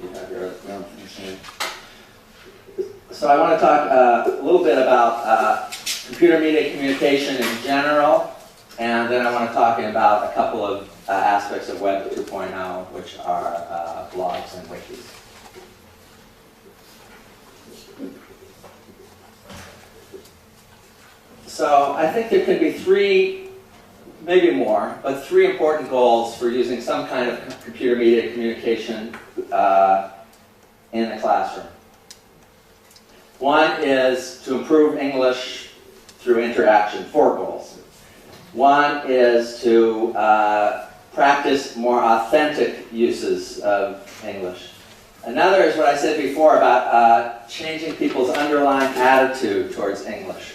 You have your own machine. So I want to talk a little bit about computer-mediated communication in general, and then I want to talk about a couple of aspects of Web 2.0, which are blogs and wikis. So I think there can be three, maybe more, but three important goals for using some kind of computer-mediated communication in the classroom. One is to improve English through interaction, 4 goals. One is to practice more authentic uses of English. Another is what I said before about changing people's underlying attitude towards English.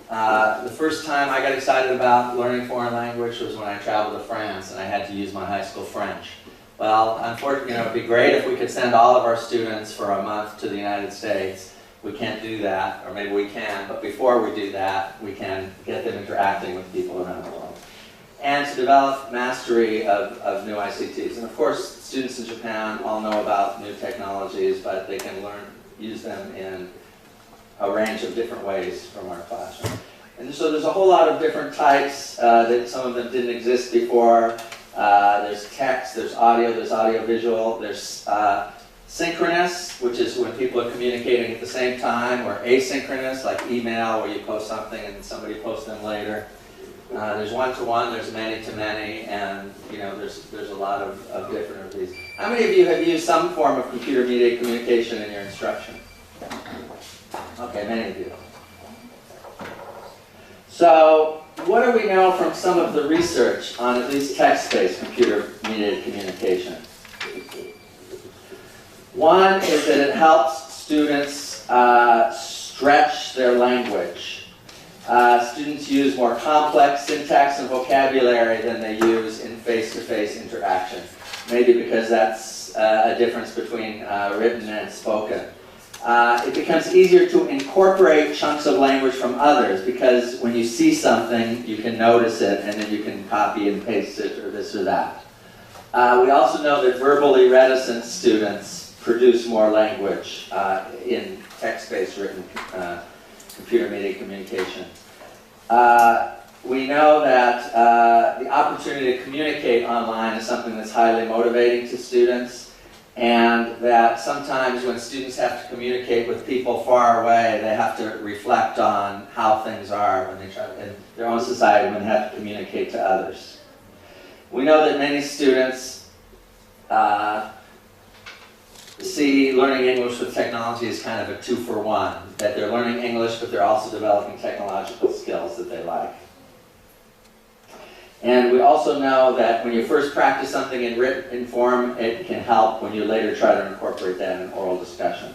The first time I got excited about learning foreign language was when I traveled to France and I had to use my high school French. Well, unfortunately, it would be great if we could send all of our students for a month to the United States. We can't do that, or maybe we can, but before we do that, we can get them interacting with people around the world. And to develop mastery of new ICTs. And of course, students in Japan all know about new technologies, but they can use them in a range of different ways from our classroom. And so there's a whole lot of different types that some of them didn't exist before. There's text, there's audio visual, there's synchronous, which is when people are communicating at the same time, or asynchronous, like email, where you post something and somebody posts them later. There's one-to-one, there's many-to-many, and there's a lot of different of these. How many of you have used some form of computer-mediated communication in your instruction? Okay, many of you. So, what do we know from some of the research on at least text-based computer-mediated communication? One is that it helps students stretch their language. Students use more complex syntax and vocabulary than they use in face-to-face interaction. Maybe because that's a difference between written and spoken. It becomes easier to incorporate chunks of language from others because when you see something, you can notice it and then you can copy and paste it or this or that. We also know that verbally reticent students produce more language in text-based written computer-mediated communication. We know that the opportunity to communicate online is something that's highly motivating to students, and that sometimes when students have to communicate with people far away, they have to reflect on how things are when they try in their own society when they have to communicate to others. We know that many students see learning English with technology as kind of a 2-for-1, that they're learning English, but they're also developing technological skills that they like. And we also know that when you first practice something in written form, it can help when you later try to incorporate that in oral discussion.